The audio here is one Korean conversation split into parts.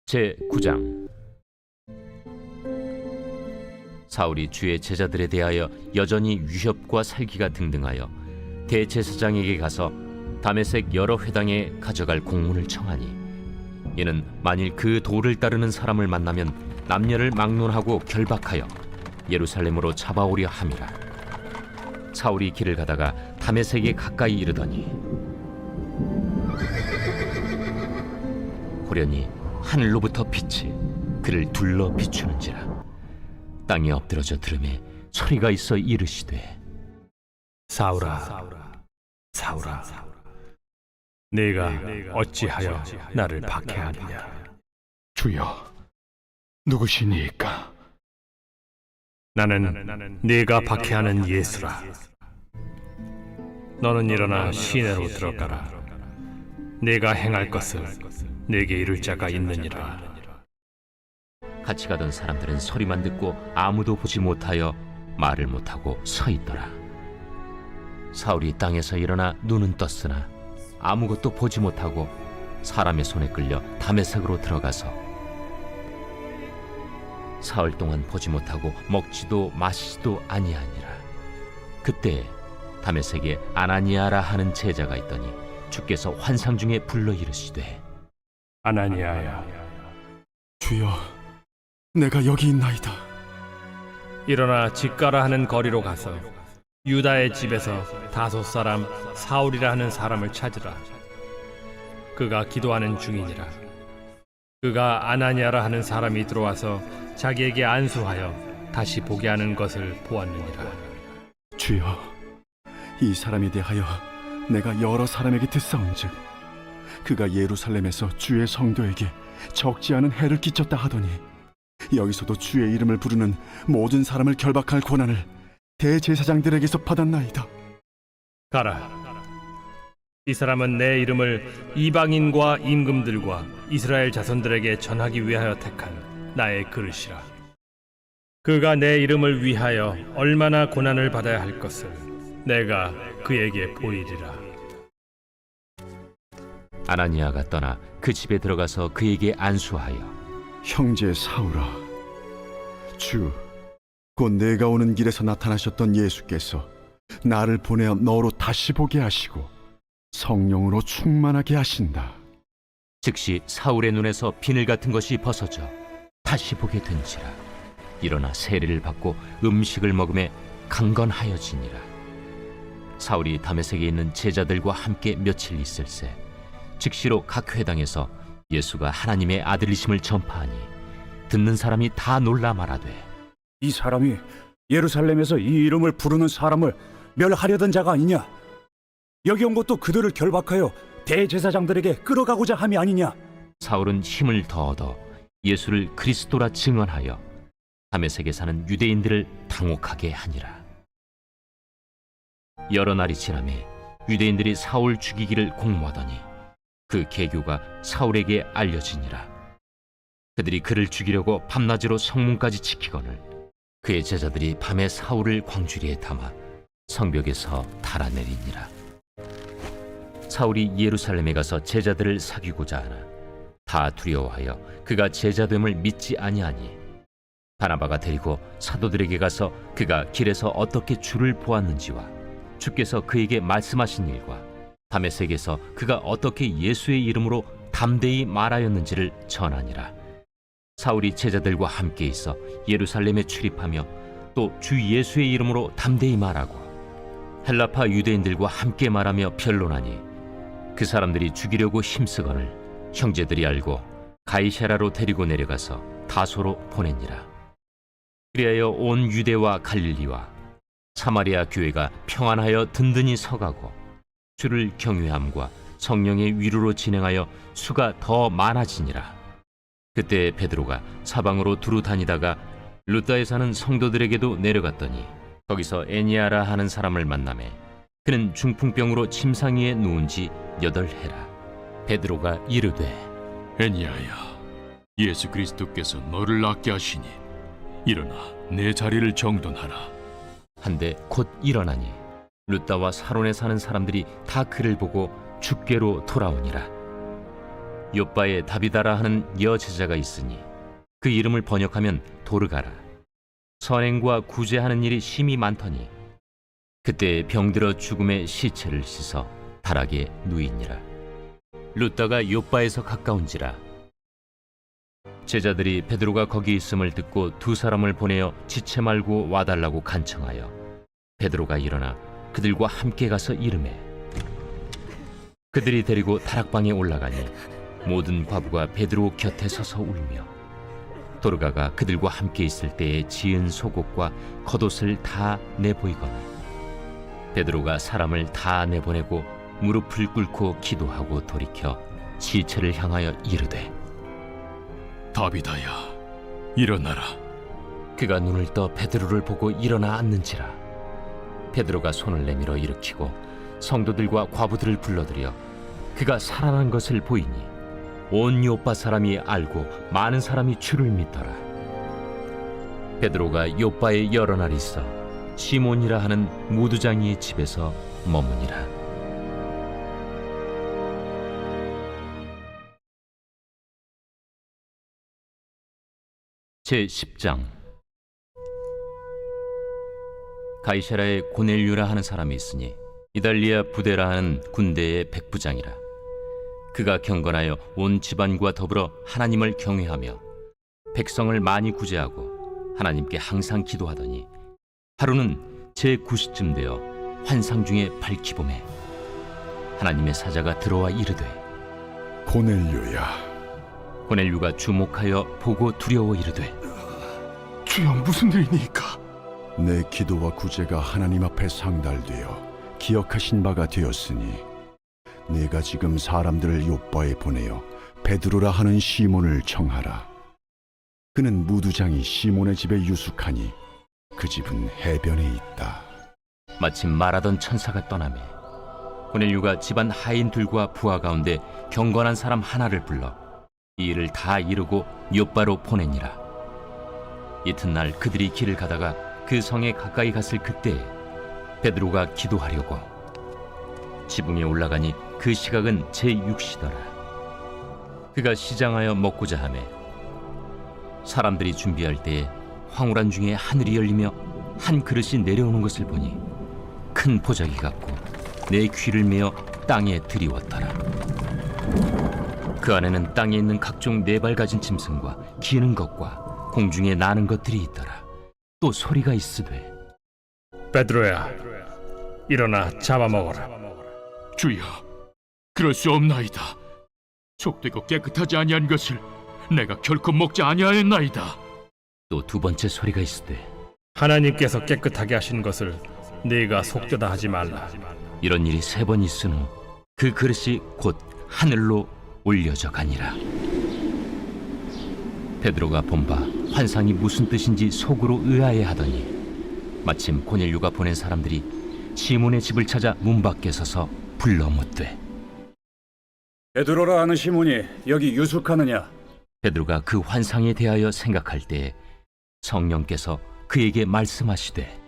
제9장. 사울이 주의 제자들에 대하여 여전히 위협과 살기가 등등하여 대제사장에게 가서 다메섹 여러 회당에 가져갈 공문을 청하니, 이는 만일 그 도를 따르는 사람을 만나면 남녀를 막론하고 결박하여 예루살렘으로 잡아오려 함이라. 사울이 길을 가다가 다메섹에 가까이 이르더니 호련히 하늘로부터 빛이 그를 둘러 비추는지라. 땅에 엎드러져 들음에 소리가 있어 이르시되, 사울아, 사울아, 네가 어찌하여 나를 박해하느냐? 주여, 누구시니까? 나는 네가 박해하는 예수라. 너는 일어나 시내로 들어가라. 네가 행할 것을 네게 이룰 자가 있느니라. 같이 가던 사람들은 소리만 듣고 아무도 보지 못하여 말을 못하고 서 있더라. 사울이 땅에서 일어나 눈은 떴으나 아무것도 보지 못하고 사람의 손에 끌려 다메섹으로 들어가서 사흘 동안 보지 못하고 먹지도 마시지도 아니하니라. 그때 다메섹에 아나니아라 하는 제자가 있더니 주께서 환상 중에 불러 이르시되, 아나니아야, 주여, 내가 여기 있나이다. 일어나 집가라 하는 거리로 가서 유다의 집에서 다소 사람 사울이라 하는 사람을 찾으라. 그가 기도하는 중이니라. 그가 아나니아라 하는 사람이 들어와서 자기에게 안수하여 다시 보게 하는 것을 보았느니라. 주여, 이 사람에 대하여 내가 여러 사람에게 듣사온즉 그가 예루살렘에서 주의 성도에게 적지 않은 해를 끼쳤다 하더니 여기서도 주의 이름을 부르는 모든 사람을 결박할 권한을 대제사장들에게서 받았나이다. 가라. 이 사람은 내 이름을 이방인과 임금들과 이스라엘 자손들에게 전하기 위하여 택한 나의 그릇이라. 그가 내 이름을 위하여 얼마나 고난을 받아야 할 것을 내가 그에게 보이리라. 아나니아가 떠나 그 집에 들어가서 그에게 안수하여, 형제 사울아, 곧 내가 오는 길에서 나타나셨던 예수께서 나를 보내어 너로 다시 보게 하시고 성령으로 충만하게 하신다. 즉시 사울의 눈에서 비늘 같은 것이 벗어져 다시 보게 된지라. 일어나 세례를 받고 음식을 먹음에 강건하여지니라. 사울이 다메섹에 있는 제자들과 함께 며칠 있을새 즉시로 각 회당에서 예수가 하나님의 아들이심을 전파하니 듣는 사람이 다 놀라 말하되, 이 사람이 예루살렘에서 이 이름을 부르는 사람을 멸하려던 자가 아니냐? 여기 온 것도 그들을 결박하여 대제사장들에게 끌어가고자 함이 아니냐? 사울은 힘을 더 얻어 예수를 그리스도라 증언하여 다메섹에 사는 유대인들을 당혹하게 하니라. 여러 날이 지나매 유대인들이 사울 죽이기를 공모하더니 그 계교가 사울에게 알려지니라. 그들이 그를 죽이려고 밤낮으로 성문까지 지키거늘 그의 제자들이 밤에 사울을 광주리에 담아 성벽에서 달아내리니라. 사울이 예루살렘에 가서 제자들을 사귀고자 하나 다 두려워하여 그가 제자됨을 믿지 아니하니, 바나바가 데리고 사도들에게 가서 그가 길에서 어떻게 주를 보았는지와 주께서 그에게 말씀하신 일과 다메섹에서 그가 어떻게 예수의 이름으로 담대히 말하였는지를 전하니라. 사울이 제자들과 함께 있어 예루살렘에 출입하며 또 주 예수의 이름으로 담대히 말하고 헬라파 유대인들과 함께 말하며 변론하니, 그 사람들이 죽이려고 힘쓰거늘 형제들이 알고 가이사랴로 데리고 내려가서 다소로 보내니라. 그리하여 온 유대와 갈릴리와 사마리아 교회가 평안하여 든든히 서가고 주를 경외함과 성령의 위로로 진행하여 수가 더 많아지니라. 그때 베드로가 사방으로 두루 다니다가 루다에 사는 성도들에게도 내려갔더니 거기서 에니아라 하는 사람을 만나매 그는 중풍병으로 침상 위에 누운 지 8해라. 베드로가 이르되, 애니야야, 예수 그리스도께서 너를 낫게 하시니 일어나 내 자리를 정돈하라. 한데 곧 일어나니 루다와 사론에 사는 사람들이 다 그를 보고 주께로 돌아오니라. 요빠에 다비다라 하는 여제자가 있으니 그 이름을 번역하면 도르가라. 선행과 구제하는 일이 심히 많더니 그때 병들어 죽음의 시체를 씻어 다락에 누이니라. 룻다가 요빠에서 가까운지라. 제자들이 베드로가 거기 있음을 듣고 두 사람을 보내어 지체 말고 와달라고 간청하여 베드로가 일어나 그들과 함께 가서 이르매 그들이 데리고 다락방에 올라가니 모든 과부가 베드로 곁에 서서 울며 도르가가 그들과 함께 있을 때에 지은 속옷과 겉옷을 다 내보이거늘 베드로가 사람을 다 내보내고 무릎을 꿇고 기도하고 돌이켜 시체를 향하여 이르되 다비다야, 일어나라. 그가 눈을 떠 베드로를 보고 일어나 앉는지라. 베드로가 손을 내밀어 일으키고 성도들과 과부들을 불러들여 그가 살아난 것을 보이니 온 요빠 사람이 알고 많은 사람이 주를 믿더라. 베드로가 요빠에 여러 날 있어 시몬이라 하는 무두장이의 집에서 머무니라. 제10장. 가이사라에 고넬류라 하는 사람이 있으니 이달리아 부대라 하는 군대의 백부장이라. 그가 경건하여 온 집안과 더불어 하나님을 경외하며 백성을 많이 구제하고 하나님께 항상 기도하더니 하루는 제9시쯤 되어 환상 중에 밝히봄에 하나님의 사자가 들어와 이르되 고넬료야, 고넬류가 주목하여 보고 두려워 이르되 주여 무슨 일이니까? 내 기도와 구제가 하나님 앞에 상달되어 기억하신 바가 되었으니 내가 지금 사람들을 요빠에 보내어 베드로라 하는 시몬을 청하라. 그는 무두장이 시몬의 집에 유숙하니 그 집은 해변에 있다. 마침 말하던 천사가 떠나매 고넬류가 집안 하인들과 부하 가운데 경건한 사람 하나를 불러 이 일을 다 이루고 요빠로 보내니라. 이튿날 그들이 길을 가다가 그 성에 가까이 갔을 그때에 베드로가 기도하려고 지붕에 올라가니 그 시각은 제6시더라. 그가 시장하여 먹고자 하매 사람들이 준비할 때에 황홀한 중에 하늘이 열리며 한 그릇이 내려오는 것을 보니 큰 보자기 같고 내 귀를 메어 땅에 들이웠더라. 그 안에는 땅에 있는 각종 네 발 가진 짐승과 기는 것과 공중에 나는 것들이 있더라. 또 소리가 있으되 베드로야, 일어나 잡아먹어라. 주여, 그럴 수 없나이다. 속되고 깨끗하지 아니한 것을 내가 결코 먹지 아니하였나이다. 또 두 번째 소리가 있으되 하나님께서 깨끗하게 하신 것을 네가 속되다 하지 말라. 이런 일이 세 번 있은 후 그 그릇이 곧 하늘로 올려져 가니라. 베드로가 본 바 환상이 무슨 뜻인지 속으로 의아해하더니 마침 고넬류가 보낸 사람들이 시몬의 집을 찾아 문 밖에 서서 불러 묻되 베드로라 하는 시몬이 여기 유숙하느냐? 베드로가 그 환상에 대하여 생각할 때에 성령께서 그에게 말씀하시되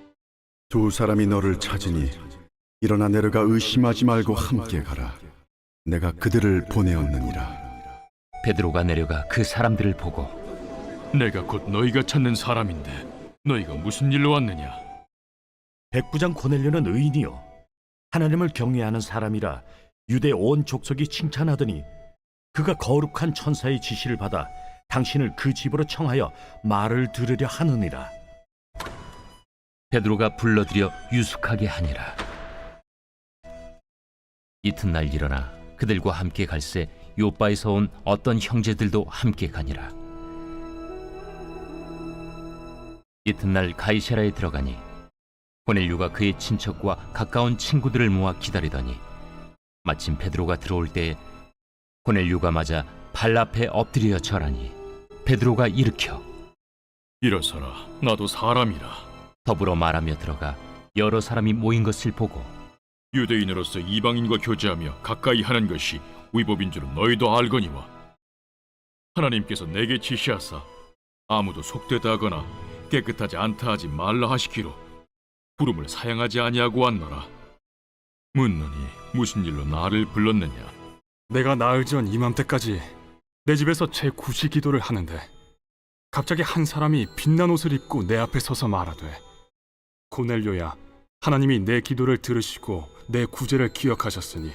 두 사람이 너를 찾으니 일어나 내려가 의심하지 말고 함께 가라. 내가 그들을 보내었느니라. 베드로가 내려가 그 사람들을 보고 내가 곧 너희가 찾는 사람인데 너희가 무슨 일로 왔느냐? 백부장 고넬료는 의인이요 하나님을 경외하는 사람이라 유대 온 족속이 칭찬하더니 그가 거룩한 천사의 지시를 받아 당신을 그 집으로 청하여 말을 들으려 하느니라. 베드로가 불러들여 유숙하게 하니라. 이튿날 일어나 그들과 함께 갈새 요빠에서 온 어떤 형제들도 함께 가니라. 이튿날 가이사라에 들어가니 고넬류가 그의 친척과 가까운 친구들을 모아 기다리더니 마침 베드로가 들어올 때에 고넬류가 맞아 발 앞에 엎드려 절하니 베드로가 일으켜 일어서라, 나도 사람이라. 더불어 말하며 들어가 여러 사람이 모인 것을 보고 유대인으로서 이방인과 교제하며 가까이 하는 것이 위법인 줄은 너희도 알거니와 하나님께서 내게 지시하사 아무도 속되다 하거나 깨끗하지 않다 하지 말라 하시기로 부름을 사양하지 아니하고 왔노라. 묻노니 무슨 일로 나를 불렀느냐? 내가 나흘 전 이맘때까지 내 집에서 제 구시 기도를 하는데 갑자기 한 사람이 빛난 옷을 입고 내 앞에 서서 말하되, 고넬료야, 하나님이 내 기도를 들으시고 내 구제를 기억하셨으니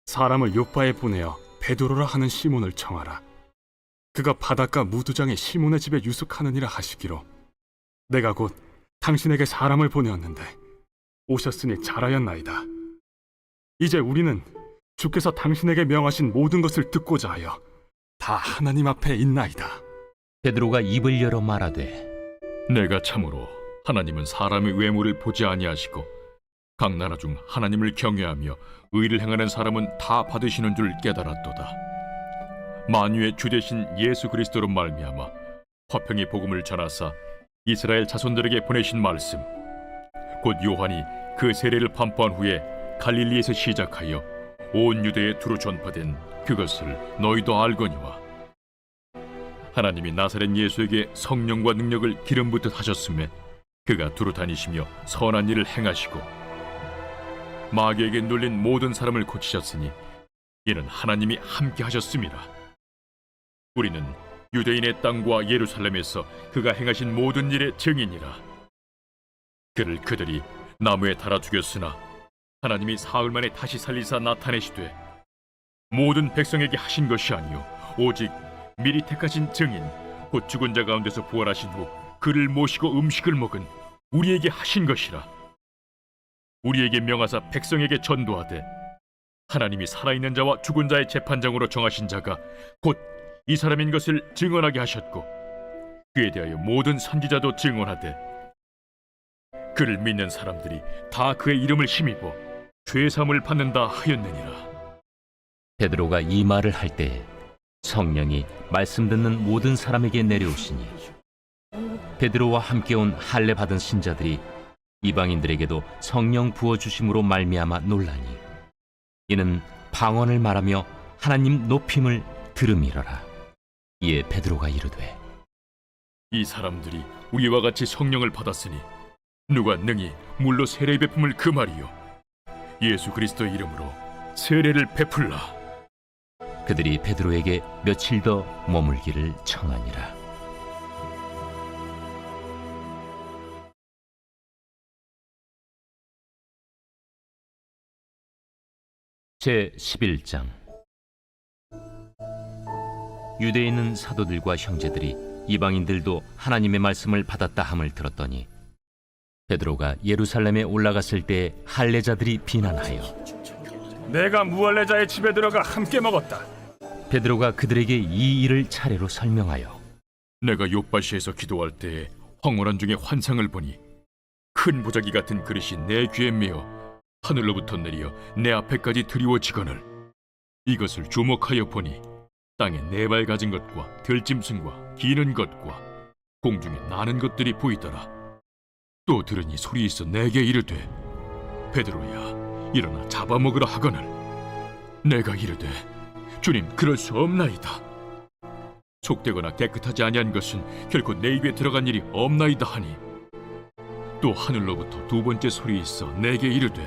사람을 요파에 보내어 베드로라 하는 시몬을 청하라. 그가 바닷가 무두장의 시몬의 집에 유숙하느니라 하시기로 내가 곧 당신에게 사람을 보내었는데 오셨으니 잘하였나이다. 이제 우리는 주께서 당신에게 명하신 모든 것을 듣고자 하여 다 하나님 앞에 있나이다. 베드로가 입을 열어 말하되 내가 참으로 하나님은 사람의 외모를 보지 아니하시고 각 나라 중 하나님을 경외하며 의를 행하는 사람은 다 받으시는 줄 깨달았도다. 만유의 주 되신 예수 그리스도로 말미암아 화평의 복음을 전하사 이스라엘 자손들에게 보내신 말씀, 곧 요한이 그 세례를 판포한 후에 갈릴리에서 시작하여 온 유대에 두루 전파된 그것을 너희도 알거니와, 하나님이 나사렛 예수에게 성령과 능력을 기름 붓듯 하셨음에 그가 두루 다니시며 선한 일을 행하시고 마귀에게 눌린 모든 사람을 고치셨으니 이는 하나님이 함께 하셨음이라. 우리는 유대인의 땅과 예루살렘에서 그가 행하신 모든 일의 증인이라. 그를 그들이 나무에 달아 죽였으나 하나님이 사흘 만에 다시 살리사 나타내시되 모든 백성에게 하신 것이 아니요 오직 미리 택하신 증인 곧 죽은 자 가운데서 부활하신 후 그를 모시고 음식을 먹은 우리에게 하신 것이라. 우리에게 명하사 백성에게 전도하되 하나님이 살아있는 자와 죽은 자의 재판장으로 정하신 자가 곧 이 사람인 것을 증언하게 하셨고, 그에 대하여 모든 선지자도 증언하되 그를 믿는 사람들이 다 그의 이름을 힘입어 죄사함을 받는다 하였느니라. 베드로가 이 말을 할 때에 성령이 말씀 듣는 모든 사람에게 내려오시니 베드로와 함께 온 할례 받은 신자들이 이방인들에게도 성령 부어 주심으로 말미암아 놀라니 이는 방언을 말하며 하나님 높임을 들음이러라. 이에 베드로가 이르되 이 사람들이 우리와 같이 성령을 받았으니 누가 능히 물로 세례 베품을 금하리요 예수 그리스도의 이름으로 세례를 베풀라. 그들이 베드로에게 며칠 더 머물기를 청하니라. 제 11장. 유대에 있는 사도들과 형제들이 이방인들도 하나님의 말씀을 받았다 함을 들었더니 베드로가 예루살렘에 올라갔을 때 할례자들이 비난하여 내가 무할례자의 집에 들어가 함께 먹었다. 베드로가 그들에게 이 일을 차례로 설명하여 내가 욥바시에서 기도할 때에 황홀한 중에 환상을 보니 큰 보자기 같은 그릇이 내 귀에 메어 하늘로부터 내려 내 앞에까지 드리워지거늘 이것을 주목하여 보니 땅에 네 발 가진 것과 들짐승과 기는 것과 공중에 나는 것들이 보이더라. 또 들으니 소리 있어 내게 이르되 베드로야 일어나 잡아먹으라 하거늘 내가 이르되 주님 그럴 수 없나이다. 속되거나 깨끗하지 아니한 것은 결코 내 입에 들어간 일이 없나이다 하니 또 하늘로부터 두 번째 소리 있어 내게 이르되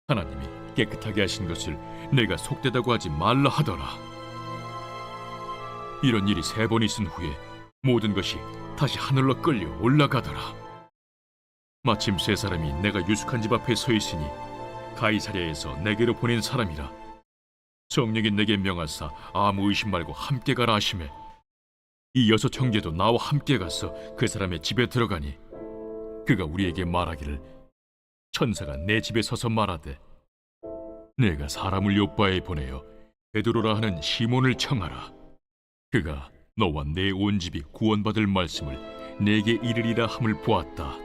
하나님이 깨끗하게 하신 것을 내가 속되다고 하지 말라 하더라. 이런 일이 3번 있은 후에 모든 것이 다시 하늘로 끌려 올라가더라. 마침 3사람이 내가 유숙한 집 앞에 서 있으니 가이사랴에서 내게로 보낸 사람이라. 성령이 내게 명하사 아무 의심 말고 함께 가라 하시매 이 6 형제도 나와 함께 가서 그 사람의 집에 들어가니 그가 우리에게 말하기를 천사가 내 집에 서서 말하되 내가 사람을 요바에 보내어 베드로라 하는 시몬을 청하라. 그가 너와 내 온 집이 구원받을 말씀을 내게 이르리라 함을 보았다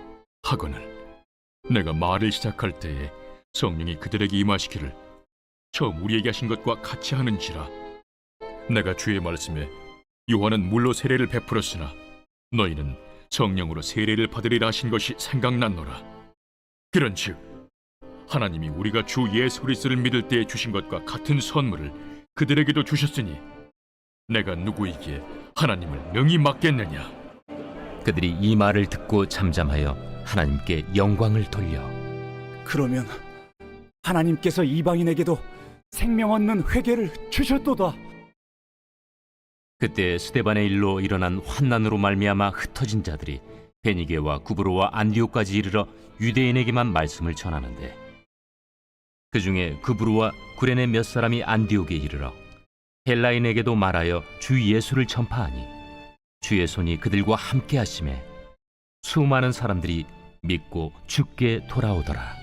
하거늘 내가 말을 시작할 때에 성령이 그들에게 임하시기를 처음 우리에게 하신 것과 같이 하는지라. 내가 주의 말씀에 요한은 물로 세례를 베풀었으나 너희는 성령으로 세례를 받으리라 하신 것이 생각났노라. 그런즉 하나님이 우리가 주 예수 그리스도를 믿을 때에 주신 것과 같은 선물을 그들에게도 주셨으니 내가 누구이기에 하나님을 능히 맡겠느냐. 그들이 이 말을 듣고 잠잠하여 하나님께 영광을 돌려 그러면 하나님께서 이방인에게도 생명 얻는 회개를 주셨도다. 그때 스데반의 일로 일어난 환난으로 말미암아 흩어진 자들이 베니게와 구브로와 안디옥까지 이르러 유대인에게만 말씀을 전하는데, 그 중에 구브로와 구레네 몇 사람이 안디옥에 이르러 헬라인에게도 말하여 주 예수를 전파하니 주의 손이 그들과 함께 하심에 수많은 사람들이 믿고 주께 돌아오더라.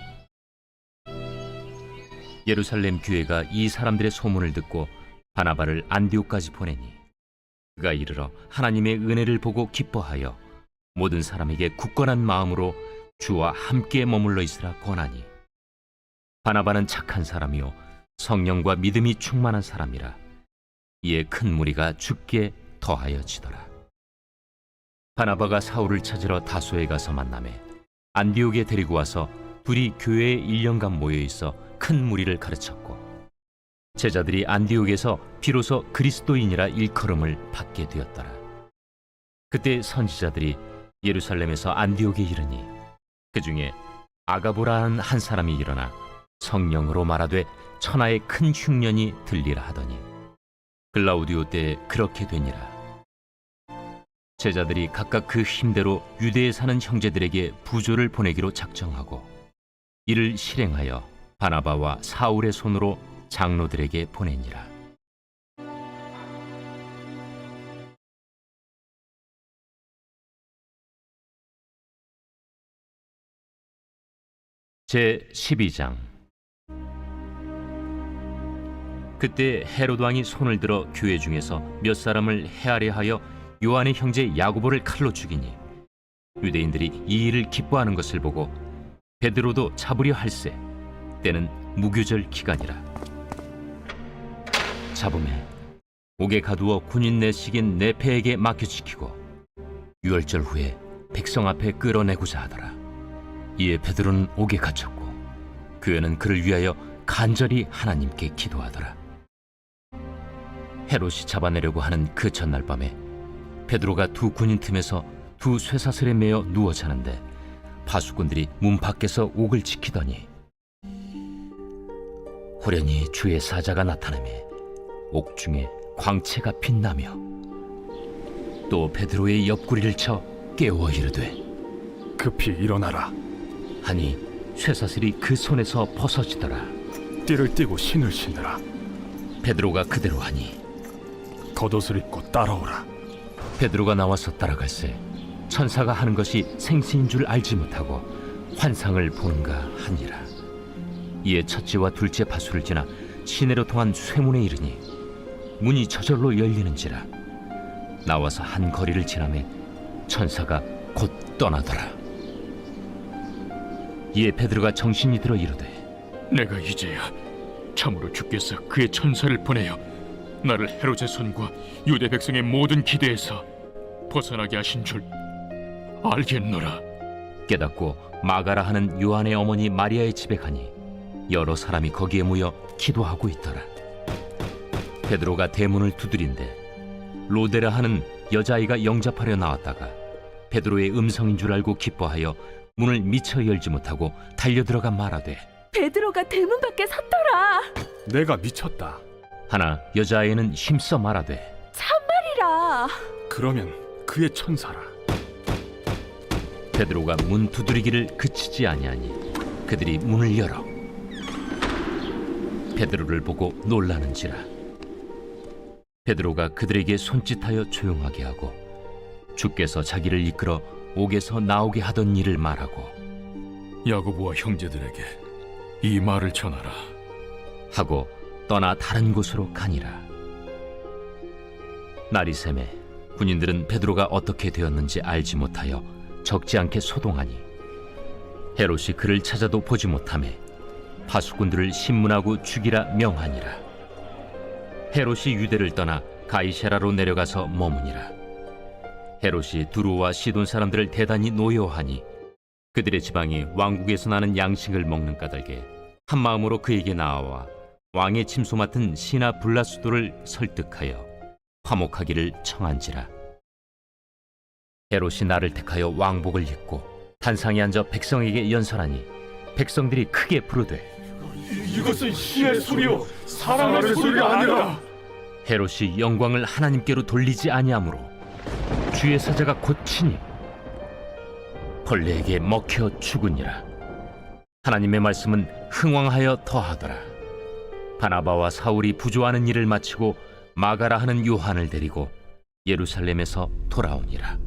예루살렘 교회가 이 사람들의 소문을 듣고 바나바를 안디옥까지 보내니 그가 이르러 하나님의 은혜를 보고 기뻐하여 모든 사람에게 굳건한 마음으로 주와 함께 머물러 있으라 권하니, 바나바는 착한 사람이요 성령과 믿음이 충만한 사람이라 이에 큰 무리가 주께 더하여지더라. 바나바가 사울을 찾으러 다소에 가서 만나매 안디옥에 데리고 와서 둘이 교회에 1년간 모여 있어 큰 무리를 가르쳤고, 제자들이 안디옥에서 비로소 그리스도인이라 일컬음을 받게 되었더라. 그때 선지자들이 예루살렘에서 안디옥에 이르니 그 중에 아가보라는 한 사람이 일어나 성령으로 말하되 천하의 큰 흉년이 들리라 하더니 글라우디오 때에 그렇게 되니라. 제자들이 각각 그 힘대로 유대에 사는 형제들에게 부조를 보내기로 작정하고 이를 실행하여 바나바와 사울의 손으로 장로들에게 보내니라. 제 12장. 그때 헤롯 왕이 손을 들어 교회 중에서 몇 사람을 해하려 하여 요한의 형제 야고보를 칼로 죽이니, 유대인들이 이 일을 기뻐하는 것을 보고 베드로도 잡으려 할세 때는 무교절 기간이라. 잡음에 옥에 가두어 군인 내식인 네페에게 맡겨지키고 유월절 후에 백성 앞에 끌어내고자 하더라. 이에 베드로는 옥에 갇혔고 교회는 그를 위하여 간절히 하나님께 기도하더라. 헤롯이 잡아내려고 하는 그 전날 밤에 베드로가 두 군인 틈에서 두 쇠사슬에 매어 누워 자는데 파수꾼들이 문 밖에서 옥을 지키더니 호련히 주의 사자가 나타나매 옥중에 광채가 빛나며 또 베드로의 옆구리를 쳐 깨워 이르되 급히 일어나라. 하니 쇠사슬이 그 손에서 벗어지더라. 띠를 띠고 신을 신으라. 베드로가 그대로 하니 겉옷을 입고 따라오라. 베드로가 나와서 따라갈새 천사가 하는 것이 생시인 줄 알지 못하고 환상을 보는가 하니라. 이에 첫째와 둘째 파수를 지나 시내로 통한 쇠문에 이르니 문이 저절로 열리는지라. 나와서 한 거리를 지나매 천사가 곧 떠나더라. 이에 베드로가 정신이 들어 이르되 내가 이제야 참으로 주께서 그의 천사를 보내어 나를 헤롯의 손과 유대 백성의 모든 기대에서 벗어나게 하신 줄 알겠노라. 깨닫고 마가라 하는 요한의 어머니 마리아의 집에 가니 여러 사람이 거기에 모여 기도하고 있더라. 베드로가 대문을 두드린데 로데라 하는 여자아이가 영접하려 나왔다가 베드로의 음성인 줄 알고 기뻐하여 문을 미처 열지 못하고 달려들어가 말하되 베드로가 대문 밖에 섰더라. 내가 미쳤다. 하나 여자아이는 힘써 말하되 참말이라. 그러면 그의 천사라. 베드로가 문 두드리기를 그치지 아니하니 그들이 문을 열어 베드로를 보고 놀라는지라. 베드로가 그들에게 손짓하여 조용하게 하고 주께서 자기를 이끌어 옥에서 나오게 하던 일을 말하고 야고보와 형제들에게 이 말을 전하라. 하고 떠나 다른 곳으로 가니라. 날이 새매 군인들은 베드로가 어떻게 되었는지 알지 못하여 적지 않게 소동하니 헤롯이 그를 찾아도 보지 못하매 파수꾼들을 신문하고 죽이라 명하니라. 헤롯이 유대를 떠나 가이사라로 내려가서 머무니라. 헤롯이 두루와 시돈 사람들을 대단히 노여워하니 그들의 지방이 왕국에서 나는 양식을 먹는 까닭에 한 마음으로 그에게 나아와 왕의 침소 맡은 시나 블라수도를 설득하여 화목하기를 청한지라. 헤롯이 나를 택하여 왕복을 입고 단상에 앉아 백성에게 연설하니 백성들이 크게 부르되 이것은 신의 소리요 사람의 소리가 아니라. 헤롯이 영광을 하나님께로 돌리지 아니하므로 주의 사자가 곧 치니 벌레에게 먹혀 죽으니라. 하나님의 말씀은 흥왕하여 더하더라. 바나바와 사울이 부조하는 일을 마치고 마가라 하는 요한을 데리고 예루살렘에서 돌아오니라.